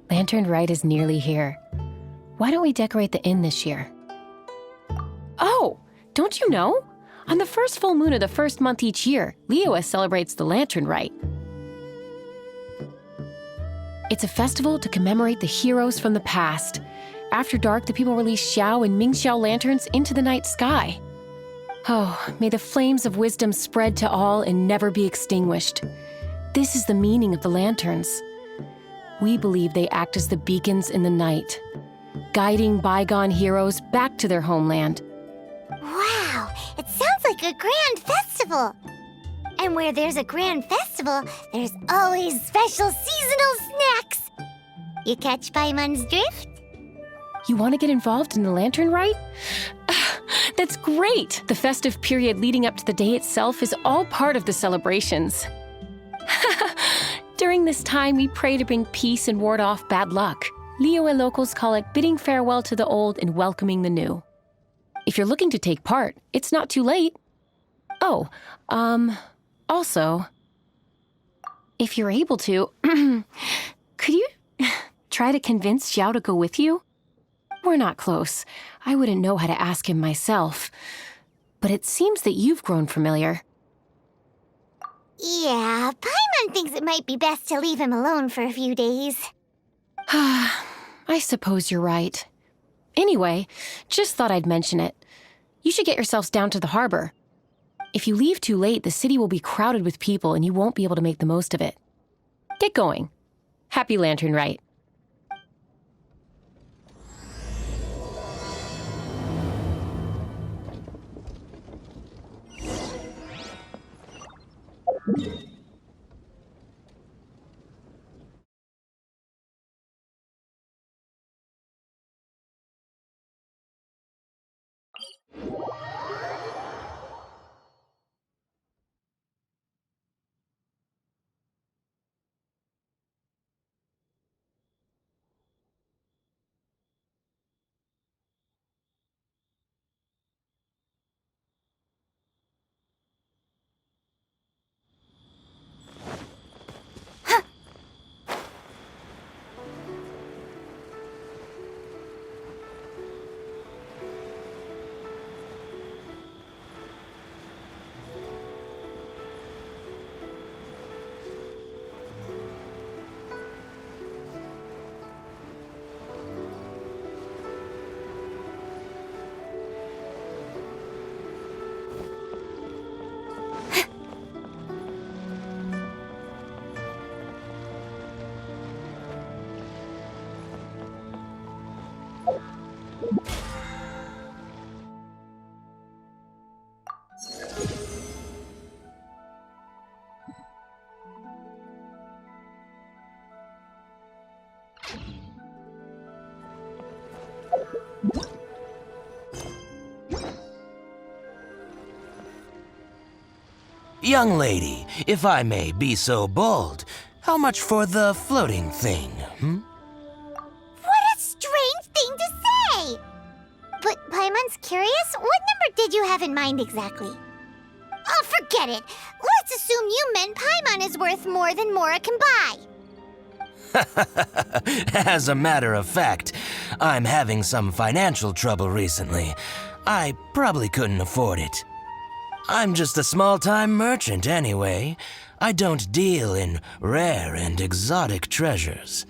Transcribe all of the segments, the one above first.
Lantern Rite is nearly here. Why don't we decorate the inn this year? Oh, don't you know? On the first full moon of the first month each year, Liyue celebrates the Lantern Rite. It's a festival to commemorate the heroes from the past. After dark, the people release Xiao and Mingxiao lanterns into the night sky. Oh, may the flames of wisdom spread to all and never be extinguished. This is the meaning of the lanterns. We believe they act as the beacons in the night, guiding bygone heroes back to their homeland. Wow, it sounds like a grand festival. And where there's a grand festival, there's always special seasonal snacks. You catch Paimon's drift? You want to get involved in the Lantern Rite? That's great! The festive period leading up to the day itself is all part of the celebrations. During this time, we pray to bring peace and ward off bad luck. Liyue locals call it bidding farewell to the old and welcoming the new. If you're looking to take part, it's not too late. Oh, also, if you're able to, could you try to convince Xiao to go with you? We're not close. I wouldn't know how to ask him myself. But it seems that you've grown familiar. Yeah, Paimon thinks it might be best to leave him alone for a few days. I suppose you're right. Anyway, just thought I'd mention it. You should get yourselves down to the harbor. If you leave too late, the city will be crowded with people and you won't be able to make the most of it. Get going. Happy Lantern Rite. Young lady, if I may be so bold, how much for the floating thing, What a strange thing to say! But Paimon's curious, what number did you have in mind exactly? Oh, forget it. Let's assume you meant Paimon is worth more than Mora can buy. As a matter of fact, I'm having some financial trouble recently. I probably couldn't afford it. I'm just a small-time merchant anyway. I don't deal in rare and exotic treasures.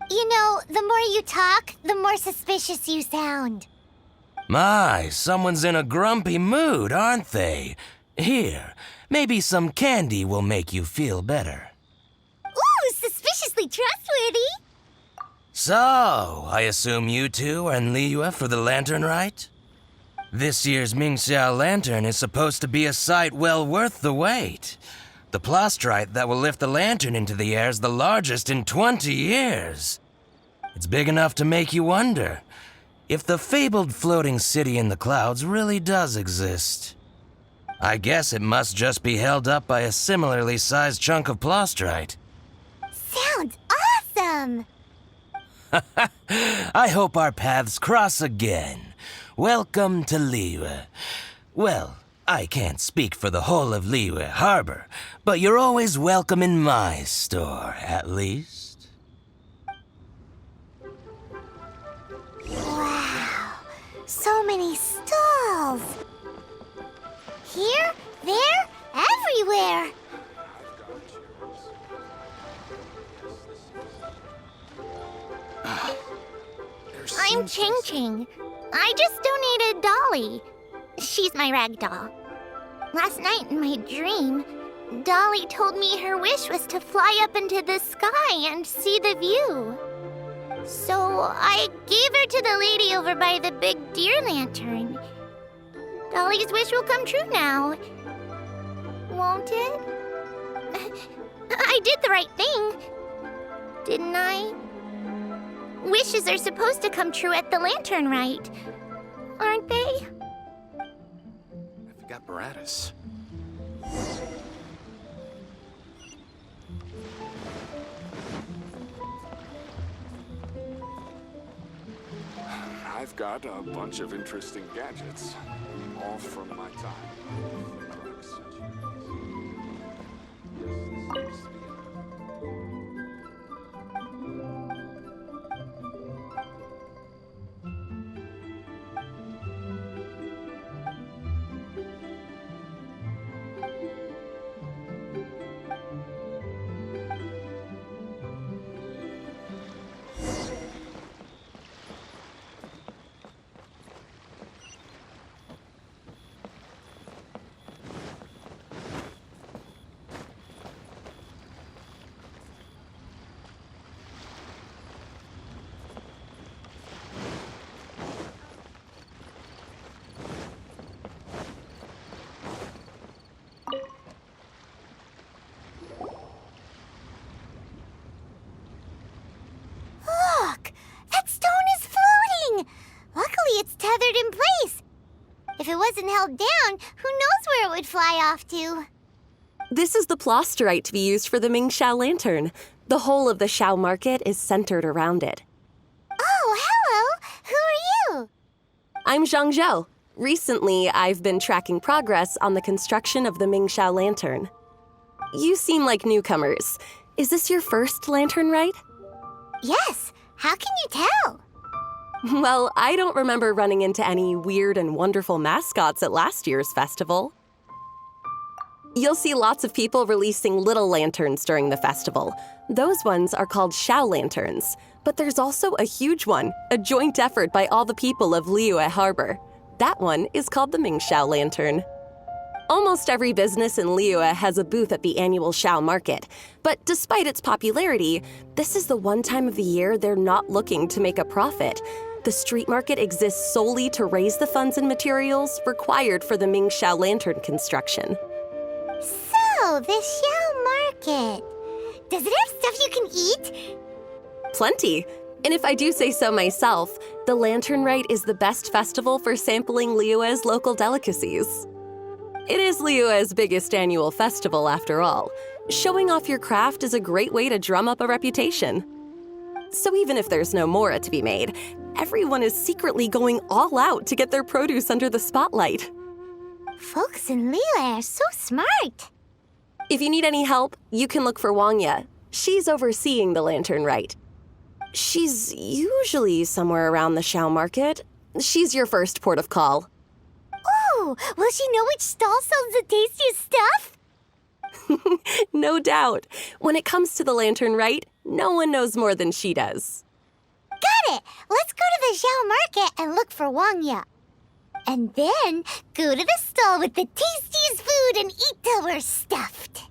You know, the more you talk, the more suspicious you sound. My, someone's in a grumpy mood, aren't they? Here, maybe some candy will make you feel better. Ooh, suspiciously trustworthy. So, I assume you two are in Liyue for the Lantern Rite? This year's Mingxiao lantern is supposed to be a sight well worth the wait. The plastrite that will lift the lantern into the air is the largest in 20 years. It's big enough to make you wonder if the fabled floating city in the clouds really does exist. I guess it must just be held up by a similarly sized chunk of plastrite. Sounds awesome. I hope our paths cross again. welcome to Liyue. Well, I can't speak for the whole of Liyue Harbor, but you're always welcome in my store, at least. Wow, so many stalls. Here, there, everywhere. I'm Ching Ching. I just donated Dolly. She's my rag doll. Last night in my dream, Dolly told me her wish was to fly up into the sky and see the view. So I gave her to the lady over by the big deer lantern. Dolly's wish will come true now. Won't it? I did the right thing, didn't I? Wishes are supposed to come true at the lantern rite, aren't they? I forgot Baratus. I've got a bunch of interesting gadgets, all from my time. Look! That stone is floating! Luckily, it's tethered in place. If it wasn't held down, who knows where it would fly off to? This is the plasterite to be used for the Mingxiao lantern. The whole of the Xiao market is centered around it. Oh, hello! Who are you? I'm Zhang Zhou. Recently, I've been tracking progress on the construction of the Mingxiao lantern. You seem like newcomers. Is this your first lantern rite? Yes. How can you tell? Well, I don't remember running into any weird and wonderful mascots at last year's festival. You'll see lots of people releasing little lanterns during the festival. Those ones are called Xiao lanterns. But there's also a huge one, a joint effort by all the people of Liyue Harbor. That one is called the Mingxiao lantern. Almost every business in Liyue has a booth at the annual Xiao market. But despite its popularity, this is the one time of the year they're not looking to make a profit. The street market exists solely to raise the funds and materials required for the Mingxiao lantern construction. So, the Xiao market. Does it have stuff you can eat? Plenty. And if I do say so myself, the Lantern Rite is the best festival for sampling Liyue's local delicacies. It is Liyue's biggest annual festival, after all. Showing off your craft is a great way to drum up a reputation. So even if there's no mora to be made, everyone is secretly going all out to get their produce under the spotlight. Folks in Liyue are so smart. If you need any help, you can look for Wangya. She's overseeing the Lantern Rite. She's usually somewhere around the Xiao market. She's your first port of call. Oh, will she know which stall sells the tastiest stuff? No doubt. When it comes to the Lantern Rite, no one knows more than she does. Got it! Let's go to the Xiao market and look for Wangya. And then go to the stall with the tastiest food and eat till we're stuffed.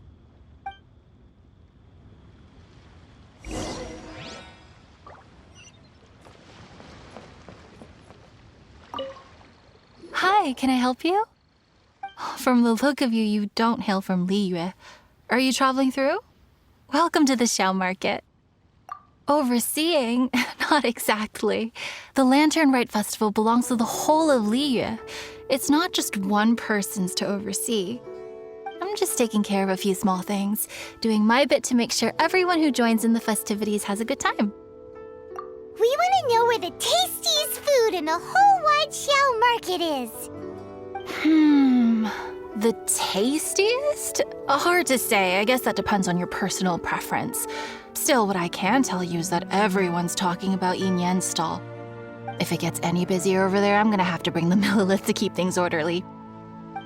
Hi, can I help you? From the look of you, you don't hail from Liyue. Are you traveling through? Welcome to the Xiao market. Overseeing? Not exactly. The Lantern Rite Festival belongs to the whole of Liyue. It's not just one person's to oversee. I'm just taking care of a few small things, doing my bit to make sure everyone who joins in the festivities has a good time. We want to know where the tastiest food in the whole wide that Xiao market is? The tastiest? Hard to say. I guess that depends on your personal preference. Still, what I can tell you is that everyone's talking about Yin Yan's stall. If it gets any busier over there, I'm gonna have to bring the millilith to keep things orderly.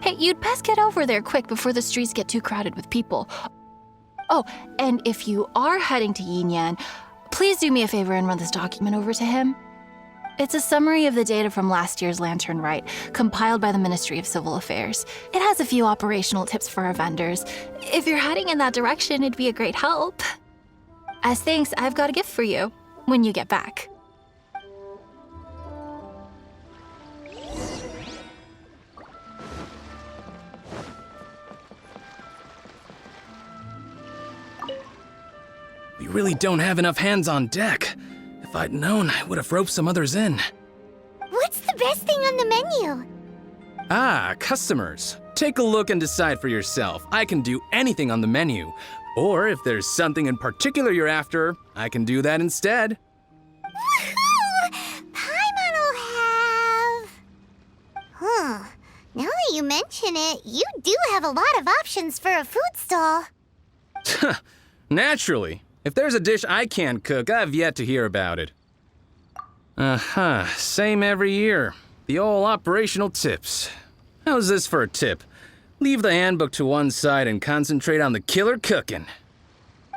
Hey, you'd best get over there quick before the streets get too crowded with people. Oh, and if you are heading to Yin Yan, please do me a favor and run this document over to him. It's a summary of the data from last year's Lantern Rite, compiled by the Ministry of Civil Affairs. It has a few operational tips for our vendors. If you're heading in that direction, it'd be a great help. As thanks, I've got a gift for you when you get back. We really don't have enough hands on deck. If I'd known, I would have roped some others in. What's the best thing on the menu? Ah, customers. Take a look and decide for yourself. I can do anything on the menu. Or if there's something in particular you're after, I can do that instead. Woohoo! Paimon will have... Now that you mention it, you do have a lot of options for a food stall. Naturally. If there's a dish I can't cook, I've yet to hear about it. Same every year. The old operational tips. How's this for a tip? Leave the handbook to one side and concentrate on the killer cooking.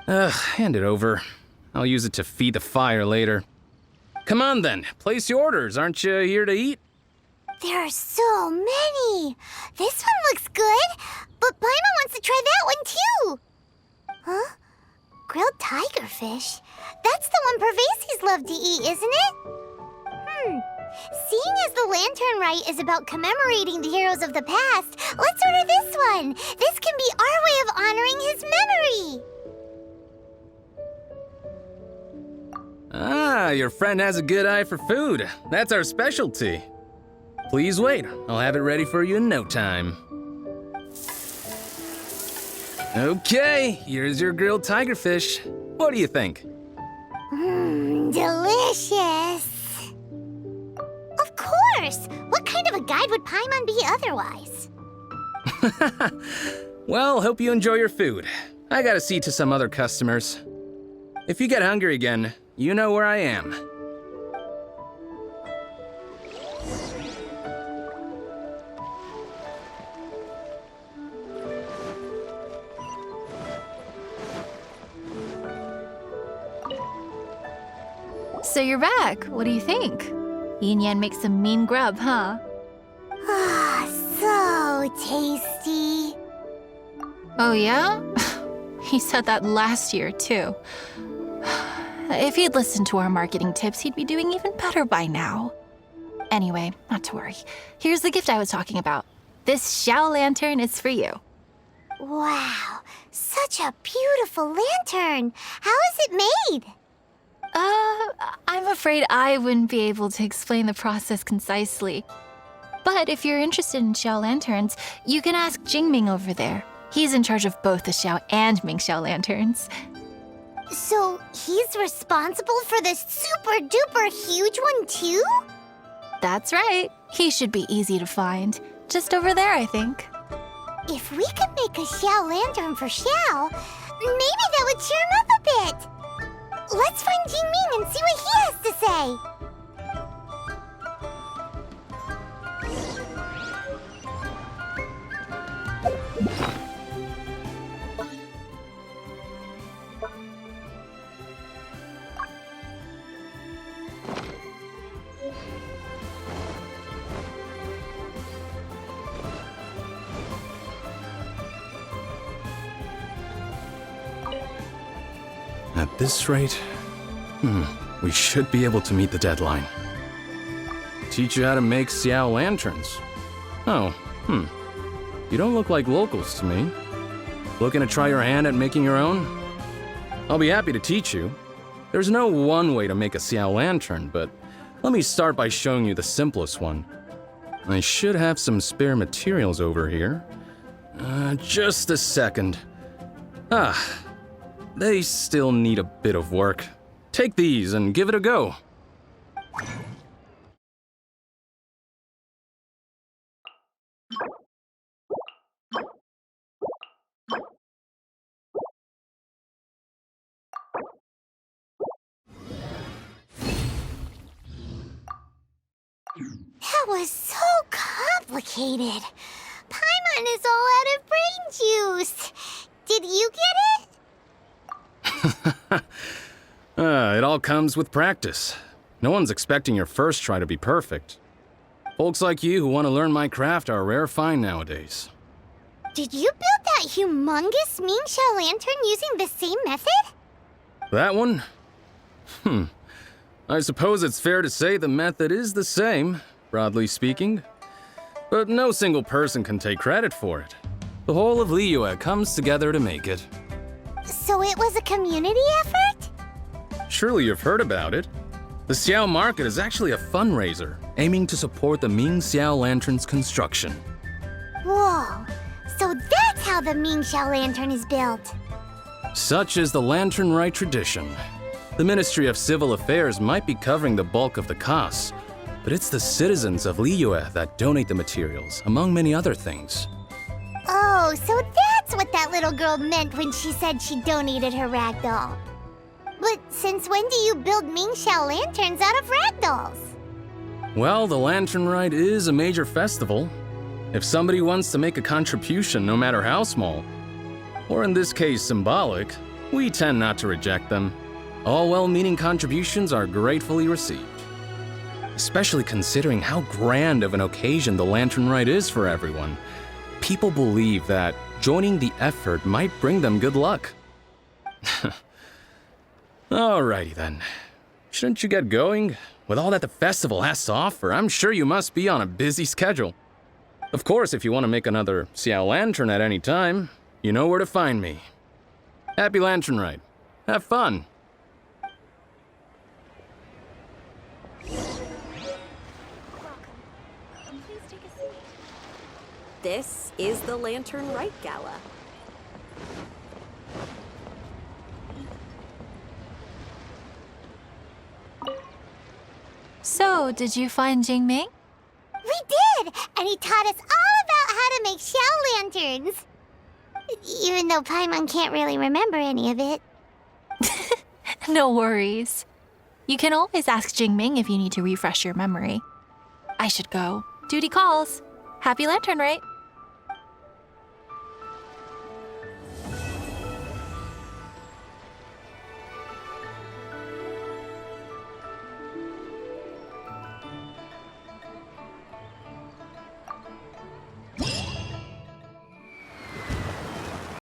Hand it over. I'll use it to feed the fire later. Come on then, place your orders. Aren't you here to eat? There are so many. This one looks good, but Paimon wants to try that one too. Huh? Grilled tigerfish? That's the one Pervasi's love to eat, isn't it? Seeing as the Lantern Rite is about commemorating the heroes of the past, let's order this one. This can be our way of honoring his memory. Ah, your friend has a good eye for food. That's our specialty. Please wait. I'll have it ready for you in no time. Okay, here's your grilled tigerfish. What do you think? Delicious. Of course. What kind of a guide would Paimon be otherwise? Well, hope you enjoy your food. I gotta see to some other customers. If you get hungry again, you know where I am. So you're back. What do you think? Yin Yan makes some mean grub, huh? So tasty. Oh, yeah? He said that last year, too. If he'd listened to our marketing tips, he'd be doing even better by now. Anyway, not to worry. Here's the gift I was talking about. This Xiao lantern is for you. Wow, such a beautiful lantern. How is it made? I'm afraid I wouldn't be able to explain the process concisely. But if you're interested in Xiao lanterns, you can ask Jingming over there. He's in charge of both the Xiao and Mingxiao lanterns. So he's responsible for this super duper huge one too? That's right. He should be easy to find. Just over there, I think. If we could make a Xiao lantern for Xiao, maybe that would cheer him up a bit. Let's find Jingming and see what he has to say. At this rate, we should be able to meet the deadline. Teach you how to make Xiao lanterns. Oh, You don't look like locals to me. Looking to try your hand at making your own? I'll be happy to teach you. There's no one way to make a Xiao lantern, but let me start by showing you the simplest one. I should have some spare materials over here. Just a second. They still need a bit of work. Take these and give it a go. That was so complicated. Paimon is all out of brain juice. Did you get it? It all comes with practice. No one's expecting your first try to be perfect. Folks like you who want to learn my craft are a rare find nowadays. Did you build that humongous Mingxiao lantern using the same method? That one? I suppose it's fair to say the method is the same, broadly speaking. But no single person can take credit for it. The whole of Liyue comes together to make it. So it was a community effort? Surely you've heard about it. The Xiao Market is actually a fundraiser aiming to support the Ming Xiao Lantern's construction. Whoa, so that's how the Mingxiao lantern is built. Such is the Lantern Rite tradition. The Ministry of Civil Affairs might be covering the bulk of the costs, but it's the citizens of Liyue that donate the materials, among many other things. Oh, so that's what that little girl meant when she said she donated her ragdoll. But since when do you build Mingxiao lanterns out of ragdolls? Well, the Lantern Rite is a major festival. If somebody wants to make a contribution, no matter how small, or in this case symbolic, we tend not to reject them. All well-meaning contributions are gratefully received. Especially considering how grand of an occasion the Lantern Rite is for everyone. People believe that joining the effort might bring them good luck. Alrighty then. Shouldn't you get going? With all that the festival has to offer, I'm sure you must be on a busy schedule. Of course, if you want to make another Xiao Lantern at any time, you know where to find me. Happy Lantern Rite. Have fun. This is the Lantern Rite Gala. So, did you find Jingming? We did! And he taught us all about how to make Xiao lanterns. Even though Paimon can't really remember any of it. No worries. You can always ask Jingming if you need to refresh your memory. I should go. Duty calls. Happy Lantern Rite.